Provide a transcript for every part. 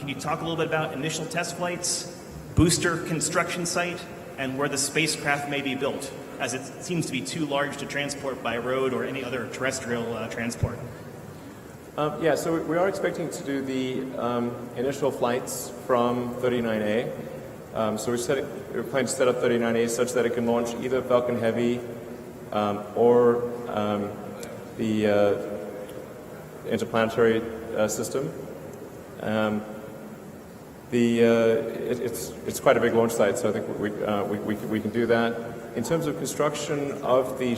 Can you talk a little bit about initial test flights, booster construction site, and where the spacecraft may be built, as it seems to be too large to transport by road or any other terrestrial transport? Yeah, so we are expecting to do the initial flights from 39A. So we're planning to set up 39A such that it can launch either Falcon Heavy or the interplanetary system. It's quite a big launch site, so I think we can do that. In terms of construction of the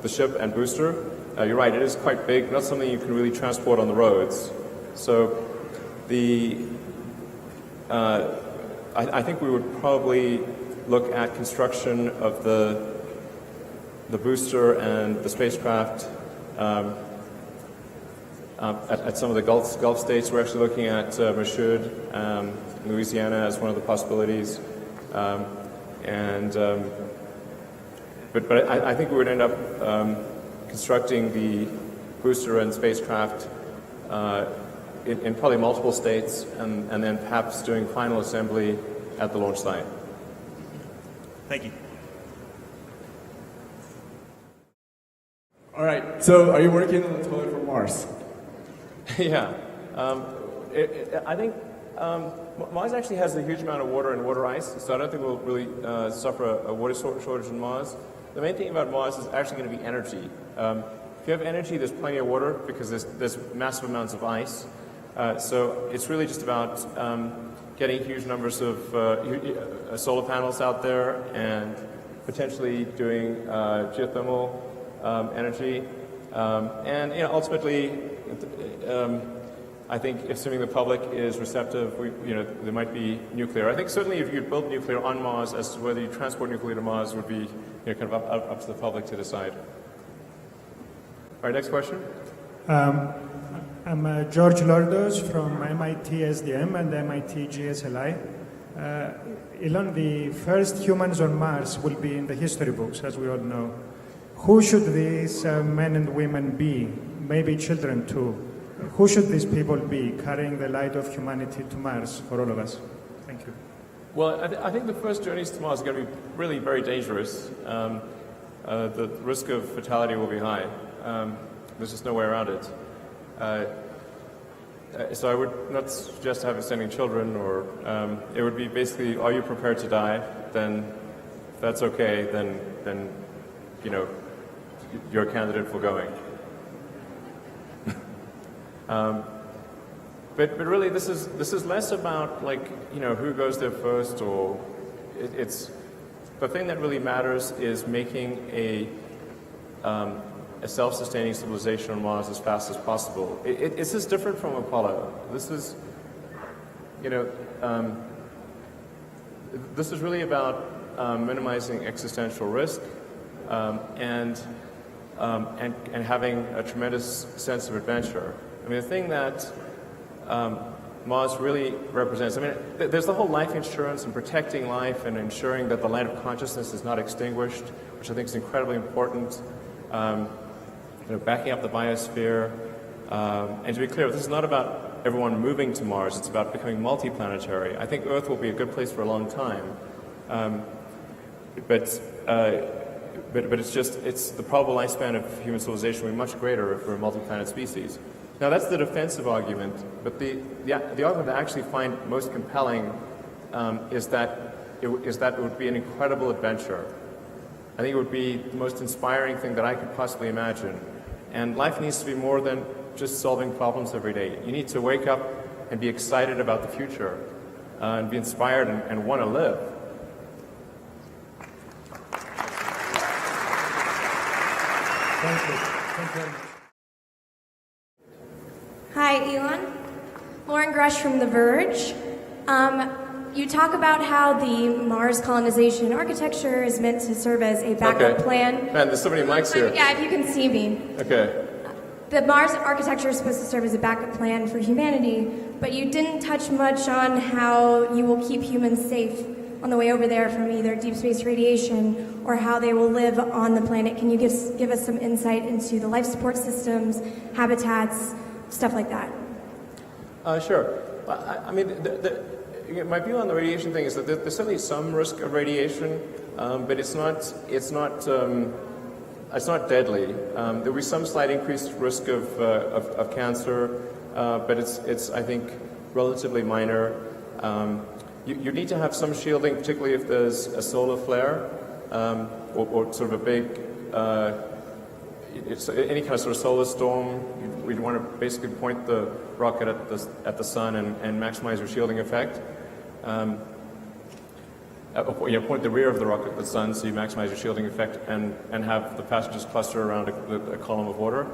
ship and booster, you're right, it is quite big, not something you can really transport on the roads. So I think we would probably look at construction of the booster and the spacecraft at some of the Gulf states. We're actually looking at Mashoud, Louisiana, as one of the possibilities. But I think we would end up constructing the booster and spacecraft in probably multiple states, and then perhaps doing final assembly at the launch site. Thank you. All right, so are you working on the toilet for Mars? Yeah. I think Mars actually has a huge amount of water and water ice, so I don't think we'll really suffer a water shortage on Mars. The main thing about Mars is actually going to be energy. If you have energy, there's plenty of water because there's massive amounts of ice. So it's really just about getting huge numbers of solar panels out there and potentially doing geothermal energy. And ultimately, I think assuming the public is receptive, there might be nuclear. I think certainly if you build nuclear on Mars, as to whether you transport nuclear to Mars would be kind of up to the public to decide. All right, next question. I'm George Lordos from MIT SDM and MIT GSLI. Elon, the first humans on Mars will be in the history books, as we all know. Who should these men and women be? Maybe children too. Who should these people be carrying the light of humanity to Mars for all of us? Thank you. Well, I think the first journeys to Mars are going to be really very dangerous. The risk of fatality will be high. There's just no way around it. So I would not suggest sending children, or it would be basically, are you prepared to die? Then, if that's okay, then you're a candidate for going. But really, this is less about who goes there first, or it's the thing that really matters is making a self-sustaining civilization on Mars as fast as possible. It's just different from Apollo. This is this is really about minimizing existential risk and having a tremendous sense of adventure. I mean, the thing that Mars really represents, there's the whole life insurance and protecting life and ensuring that the light of consciousness is not extinguished, which I think is incredibly important. Backing up the biosphere. And to be clear, this is not about everyone moving to Mars, it's about becoming multiplanetary. I think Earth will be a good place for a long time. But it's the probable lifespan of human civilization will be much greater if we're a multi-planet species. Now that's the defensive argument, but the argument that I actually find most compelling is that it would be an incredible adventure. I think it would be the most inspiring thing that I could possibly imagine. And life needs to be more than just solving problems every day. You need to wake up and be excited about the future and be inspired and want to live. Thank you. Thank you very much. Hi, Elon. Lauren Grush from The Verge. You talk about how the Mars colonization architecture is meant to serve as a backup plan. Man, there's so many mics here. Yeah, if you can see me. Okay. The Mars architecture is supposed to serve as a backup plan for humanity, but you didn't touch much on how you will keep humans safe on the way over there from either deep space radiation or how they will live on the planet. Can you give us some insight into the life support systems, habitats, stuff like that? Sure. I mean, my view on the radiation thing is that there's certainly some risk of radiation, but it's not deadly. There'll be some slight increased risk of cancer, but it's I think relatively minor. You need to have some shielding, particularly if there's a solar flare or sort of a big any kind of sort of solar storm. We'd want to basically point the rocket at the sun and maximize your shielding effect. Point the rear of the rocket at the sun so you maximize your shielding effect and have the passengers cluster around a column of water.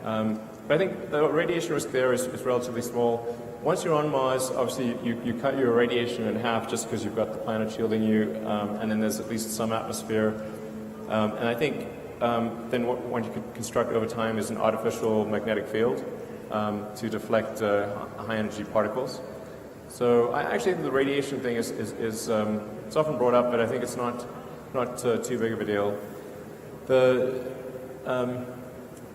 But I think the radiation risk there is relatively small. Once you're on Mars, obviously you cut your radiation in half just because you've got the planet shielding you, and then there's at least some atmosphere. And I think then what you could construct over time is an artificial magnetic field to deflect high-energy particles. So I actually think the radiation thing is it's often brought up, but I think it's not too big of a deal.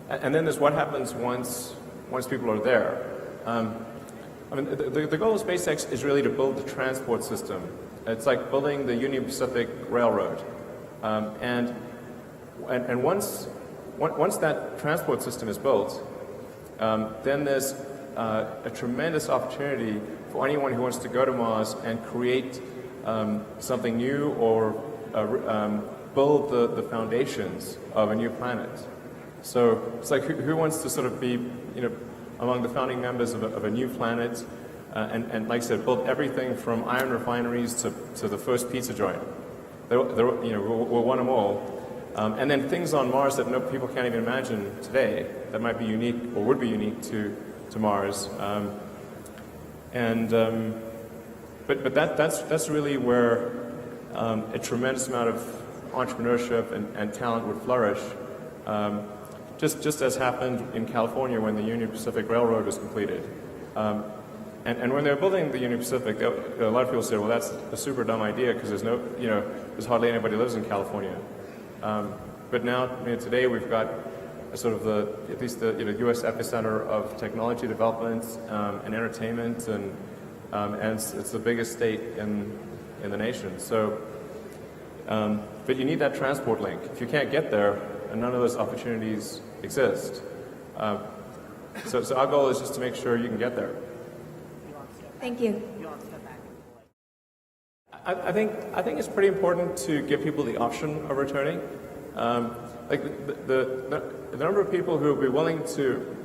And then there's what happens once people are there. I mean, the goal of SpaceX is really to build the transport system. It's like building the Union Pacific Railroad, and once that transport system is built, then there's a tremendous opportunity for anyone who wants to go to Mars and create something new or build the foundations of a new planet. So it's like who wants to sort of be, among the founding members of a new planet, and like I said, build everything from iron refineries to the first pizza joint. We'll want them all. And then things on Mars that people can't even imagine today that might be unique or would be unique to Mars. But that's really where a tremendous amount of entrepreneurship and talent would flourish. Just as happened in California when the Union Pacific Railroad was completed. And when they were building the Union Pacific, a lot of people said, well, that's a super dumb idea because there's hardly anybody who lives in California. But now, today we've got sort of at least the U.S. epicenter of technology development and entertainment, and it's the biggest state in the nation. So, but you need that transport link. If you can't get there, and none of those opportunities exist. So our goal is just to make sure you can get there. Thank you. I think it's pretty important to give people the option of returning. Like the number of people who will be willing to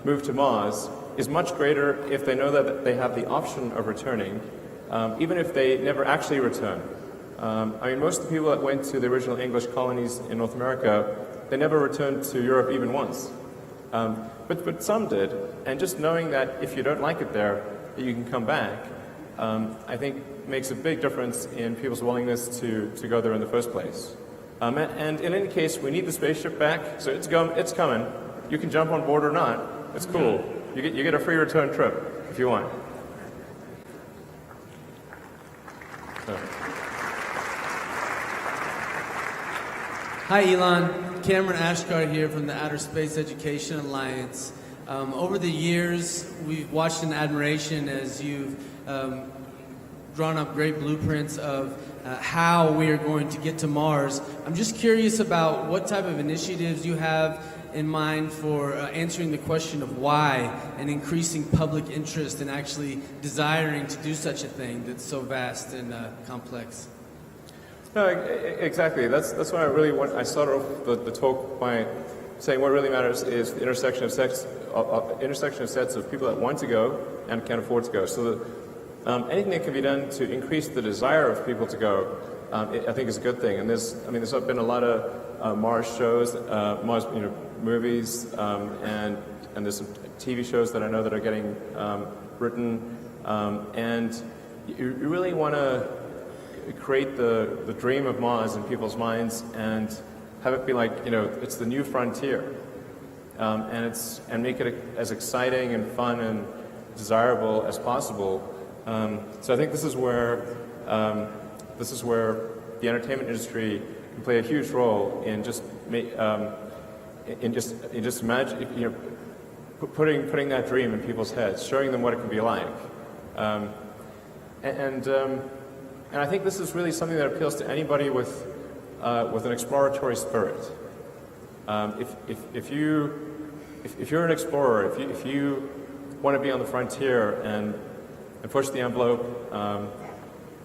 move to Mars is much greater if they know that they have the option of returning, even if they never actually return. I mean, most of the people that went to the original English colonies in North America, they never returned to Europe even once. But some did, and just knowing that if you don't like it there, that you can come back, I think makes a big difference in people's willingness to go there in the first place. And in any case, we need the spaceship back, so it's coming. You can jump on board or not. It's cool. You get a free return trip if you want. So. Hi, Elon. Cameron Ashgar here from the Outer Space Education Alliance. Over the years, we've watched in admiration as you've drawn up great blueprints of how we are going to get to Mars. I'm just curious about what type of initiatives you have in mind for answering the question of why and increasing public interest in actually desiring to do such a thing that's so vast and complex. No, exactly. That's why I really want. I started off the talk by saying what really matters is the intersection of sets of people that want to go and can afford to go. So anything that can be done to increase the desire of people to go, I think is a good thing. And there's been a lot of Mars shows, Mars movies, and there's some TV shows that I know that are getting written, and you really want to create the dream of Mars in people's minds and have it be like, it's the new frontier, and make it as exciting and fun and desirable as possible. So I think this is where the entertainment industry can play a huge role in just imagine, putting that dream in people's heads, showing them what it can be like. And I think this is really something that appeals to anybody with an exploratory spirit. If you're an explorer, if you want to be on the frontier and push the envelope,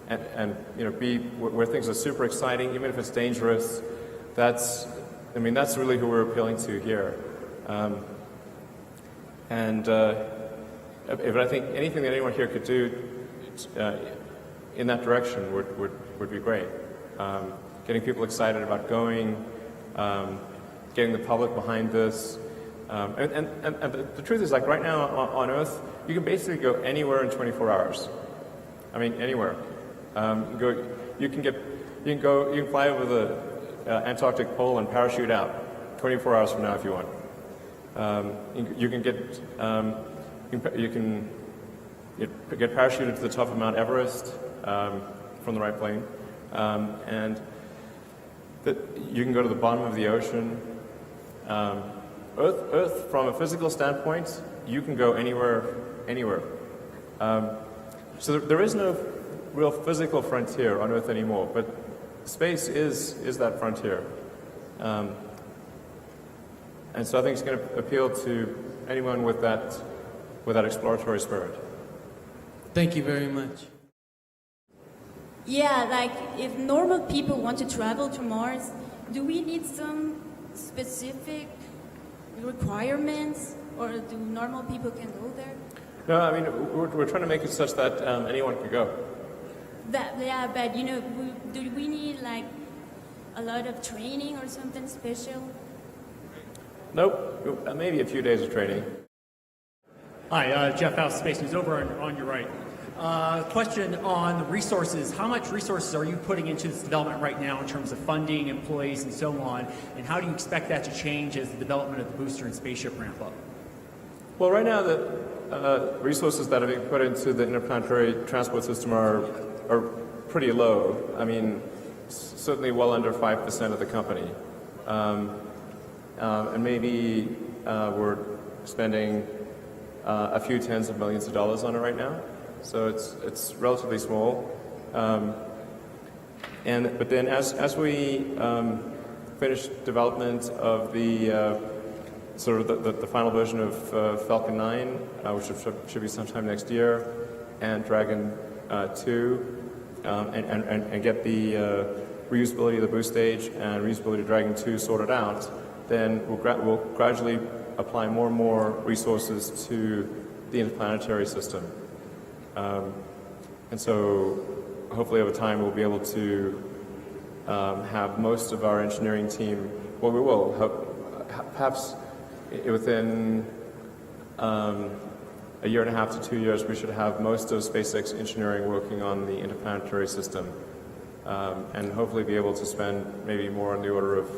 and be where things are super exciting, even if it's dangerous, that's really who we're appealing to here. But I think anything that anyone here could do in that direction would be great. Getting people excited about going, getting the public behind this. And the truth is, like right now on Earth, you can basically go anywhere in 24 hours. I mean, anywhere. You can fly over the Antarctic pole and parachute out 24 hours from now if you want. You can get parachuted to the top of Mount Everest from the right plane, and you can go to the bottom of the ocean. Earth, from a physical standpoint, you can go anywhere. So there is no real physical frontier on Earth anymore, but space is that frontier. And so I think it's going to appeal to anyone with that exploratory spirit. Thank you very much. Yeah, like if normal people want to travel to Mars, do we need some specific requirements, or do normal people can go there? No, I mean, we're trying to make it such that anyone can go. But do we need like a lot of training or something special? Nope, maybe a few days of training. Hi, Jeff House, Space News, over on your right. Question on the resources. How much resources are you putting into this development right now in terms of funding, employees, and so on? And how do you expect that to change as the development of the booster and spaceship ramp up? Well, right now the resources that are being put into the interplanetary transport system are pretty low. I mean, certainly well under 5% of the company. And maybe we're spending a few tens of millions of dollars on it right now. So it's relatively small. But then as we finish development of the the final version of Falcon 9, which should be sometime next year, and Dragon 2, and get the reusability of the boost stage and reusability of Dragon 2 sorted out, then we'll gradually apply more and more resources to the interplanetary system. And so hopefully over time we'll be able to have most of our engineering team, well, we will, perhaps within a year and a half to 2 years, we should have most of SpaceX engineering working on the interplanetary system, and hopefully be able to spend maybe more on the order of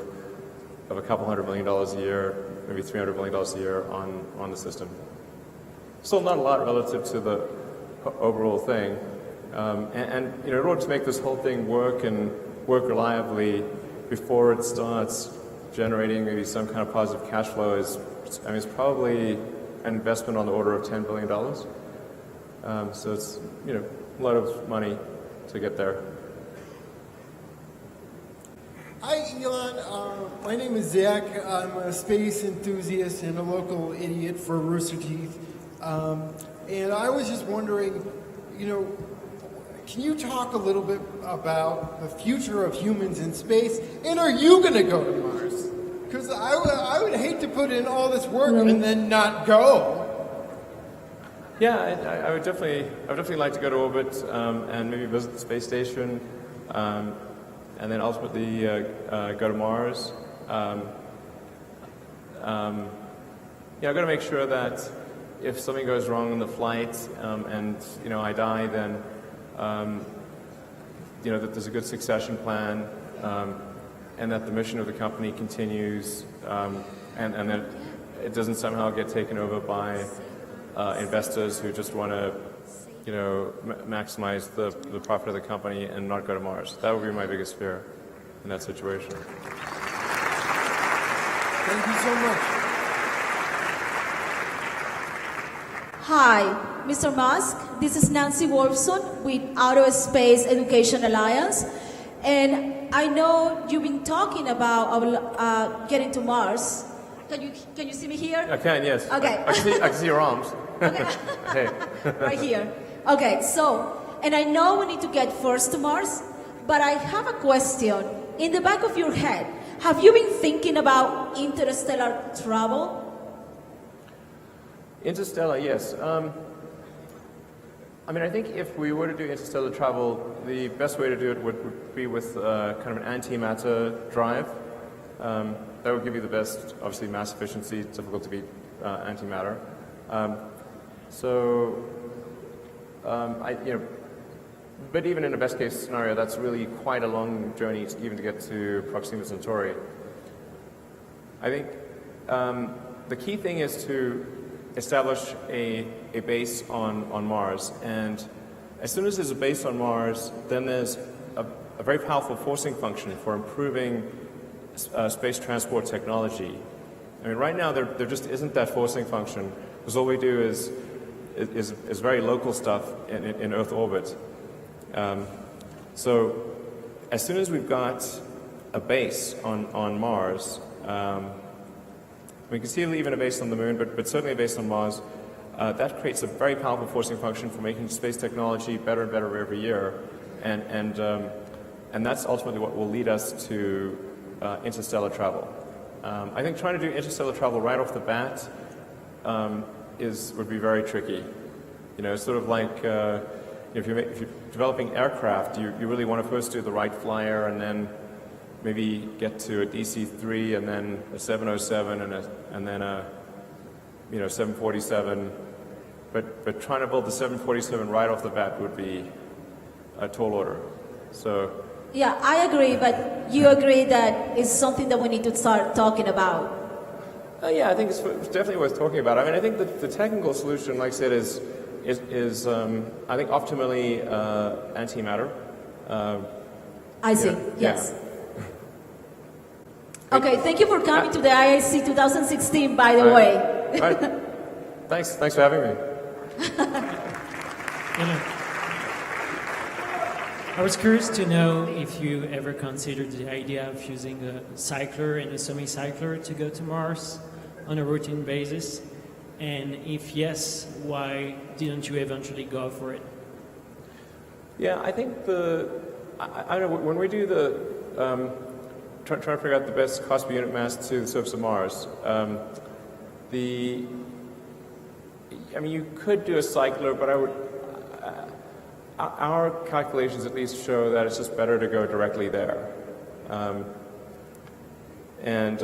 a couple $100 million a year, maybe $300 million a year on the system. Still not a lot relative to the overall thing. And in order to make this whole thing work and work reliably before it starts generating maybe some kind of positive cash flow it's probably an investment on the order of $10 billion. So it's, a lot of money to get there. Hi, Elon. My name is Zach. I'm a space enthusiast and a local idiot for Rooster Teeth. And I was just wondering, can you talk a little bit about the future of humans in space? And are you going to go to Mars? Because I would hate to put in all this work and then not go. Yeah, I would definitely like to go to orbit and maybe visit the space station, and then ultimately go to Mars. I've got to make sure that if something goes wrong in the flight and I die, then that there's a good succession plan, and that the mission of the company continues, and that it doesn't somehow get taken over by investors who just want to maximize the profit of the company and not go to Mars. That would be my biggest fear in that situation. Thank you so much. Hi, Mr. Musk. This is Nancy Wolfson with Outer Space Education Alliance. And I know you've been talking about getting to Mars. Can you see me here? I can, yes. Okay. I can see your arms. Okay. Hey. Right here. Okay, so, and I know we need to get first to Mars, but I have a question. In the back of your head, have you been thinking about interstellar travel? Interstellar, yes. I mean, I think if we were to do interstellar travel, the best way to do it would be with kind of an antimatter drive. That would give you the best, obviously, mass efficiency. It's difficult to beat antimatter. But even in a best case scenario, that's really quite a long journey even to get to Proxima Centauri. I think the key thing is to establish a base on Mars, and as soon as there's a base on Mars, then there's a very powerful forcing function for improving space transport technology. I mean, right now there just isn't that forcing function, because all we do is very local stuff in Earth orbit. So as soon as we've got a base on Mars, we can see even a base on the Moon, but certainly a base on Mars, that creates a very powerful forcing function for making space technology better and better every year, and that's ultimately what will lead us to interstellar travel. I think trying to do interstellar travel right off the bat would be very tricky. You know, it's sort of like if you're developing aircraft, you really want to first do the Wright Flyer and then maybe get to a DC-3 and then a 707 and then a 747. But trying to build the 747 right off the bat would be a tall order. So. Yeah, I agree, but you agree that it's something that we need to start talking about. Yeah, I think it's definitely worth talking about. I mean, I think the technical solution, like I said, is I think optimally antimatter. I see. Yeah, yes. Yeah. Okay, thank you for coming to the IIC 2016, by the way. Right. Thanks for having me. I was curious to know if you ever considered the idea of using a cycler and a semi-cycler to go to Mars on a routine basis, and if yes, why didn't you eventually go for it? Yeah, I think I don't know, when we do the trying to figure out the best cost per unit mass to the surface of Mars, I mean, you could do a cycler, but our calculations at least show that it's just better to go directly there, and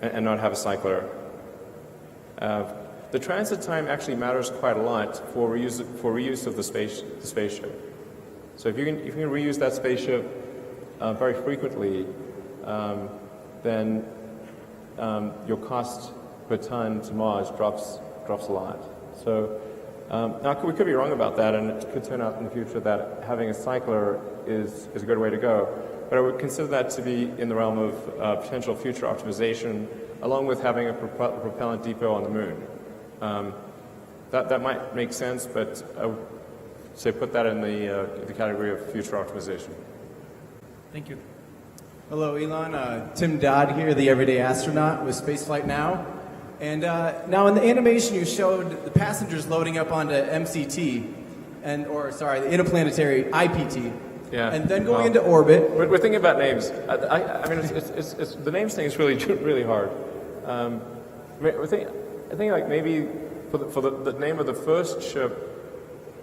not have a cycler. The transit time actually matters quite a lot for reuse of the spaceship. So if you can reuse that spaceship very frequently, then your cost per ton to Mars drops a lot. So now we could be wrong about that, and it could turn out in the future that having a cycler is a good way to go. But I would consider that to be in the realm of potential future optimization, along with having a propellant depot on the Moon. That might make sense, but I would say put that in the category of future optimization. Thank you. Hello, Elon. Tim Dodd here, the Everyday Astronaut with Spaceflight Now. And now in the animation you showed the passengers loading up onto MCT, the Interplanetary IPT, yeah. And then going into orbit. We're thinking about names. I mean, it's the names thing is really hard. I think like maybe for the name of the first ship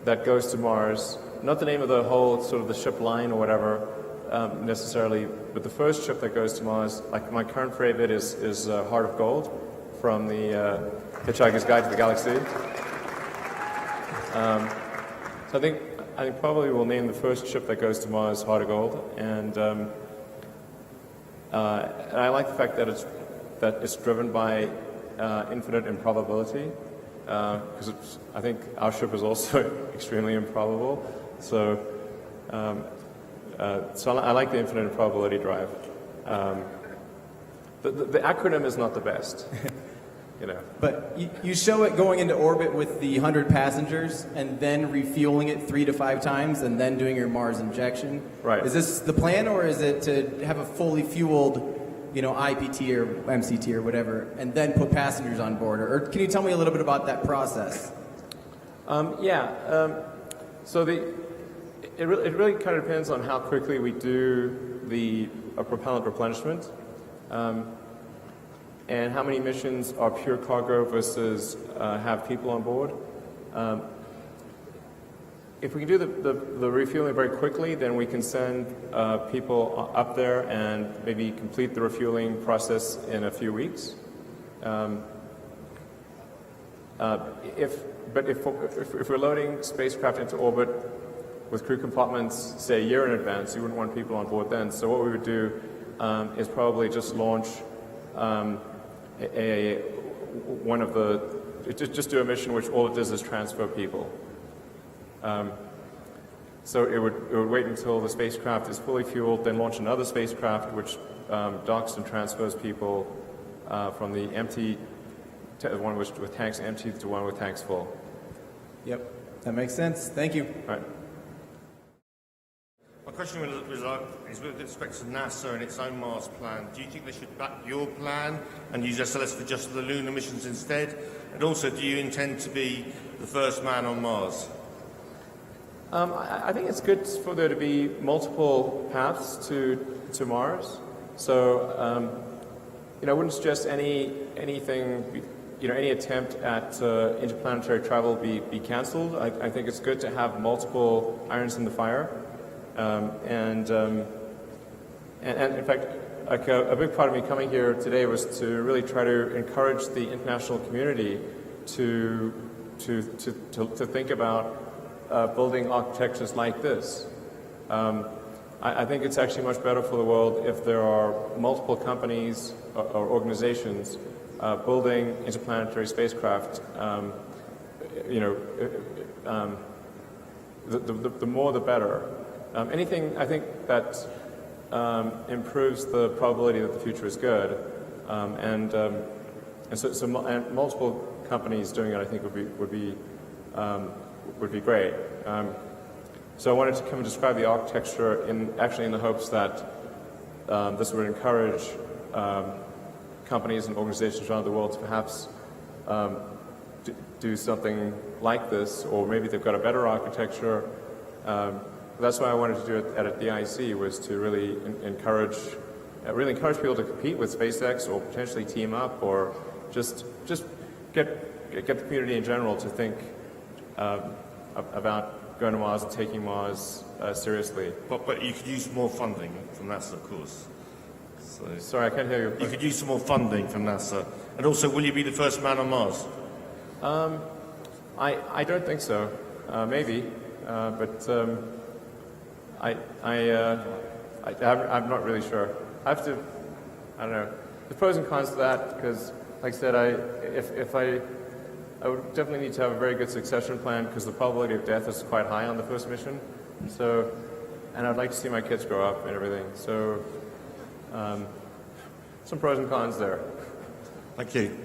that goes to Mars, not the name of the whole sort of the ship line or whatever necessarily, but the first ship that goes to Mars. Like my current favorite is Heart of Gold from the Hitchhiker's Guide to the Galaxy. So I think probably we'll name the first ship that goes to Mars Heart of Gold, and I like the fact that it's driven by infinite improbability, because I think our ship is also extremely improbable. So I like the infinite improbability drive. The acronym is not the best. you know. But you show it going into orbit with the 100 passengers and then refueling it 3 to 5 times and then doing your Mars injection. Right. Is this the plan, or is it to have a fully fueled, you know, IPT or MCT or whatever, and then put passengers on board? Or can you tell me a little bit about that process? So it really kind of depends on how quickly we do the propellant replenishment. And how many missions are pure cargo versus have people on board. If we can do the refueling very quickly, then we can send people up there and maybe complete the refueling process in a few weeks. If we're loading spacecraft into orbit with crew compartments, say a year in advance, you wouldn't want people on board then. So what we would do is probably just launch just do a mission which all it does is transfer people. So it would wait until the spacecraft is fully fueled, then launch another spacecraft which docks and transfers people from the empty, one with tanks empty to one with tanks full. Yep, that makes sense. Thank you. All right. My question is with respect to NASA and its own Mars plan. Do you think they should back your plan and use SLS for just the lunar missions instead? And also, do you intend to be the first man on Mars? I think it's good for there to be multiple paths to Mars. So, I wouldn't suggest anything, any attempt at interplanetary travel be cancelled. I think it's good to have multiple irons in the fire. And in fact, like a big part of me coming here today was to really try to encourage the international community to think about building architectures like this. I think it's actually much better for the world if there are multiple companies or organizations building interplanetary spacecraft. The more the better. Anything I think that improves the probability that the future is good, and multiple companies doing it, I think would be great. So I wanted to come and describe the architecture in the hopes that this would encourage companies and organizations around the world to perhaps do something like this, or maybe they've got a better architecture. That's why I wanted to do it at the IC, was to really encourage people to compete with SpaceX, or potentially team up, or just get the community in general to think about going to Mars and taking Mars seriously. But you could use more funding from NASA, of course. So, sorry, I can't hear you. You could use some more funding from NASA. And also, will you be the first man on Mars? I don't think so. Maybe, but I'm not really sure. I don't know. The pros and cons to that, because, like I said, I would definitely need to have a very good succession plan, because the probability of death is quite high on the first mission. So, and I'd like to see my kids grow up and everything. So, some pros and cons there. Thank you.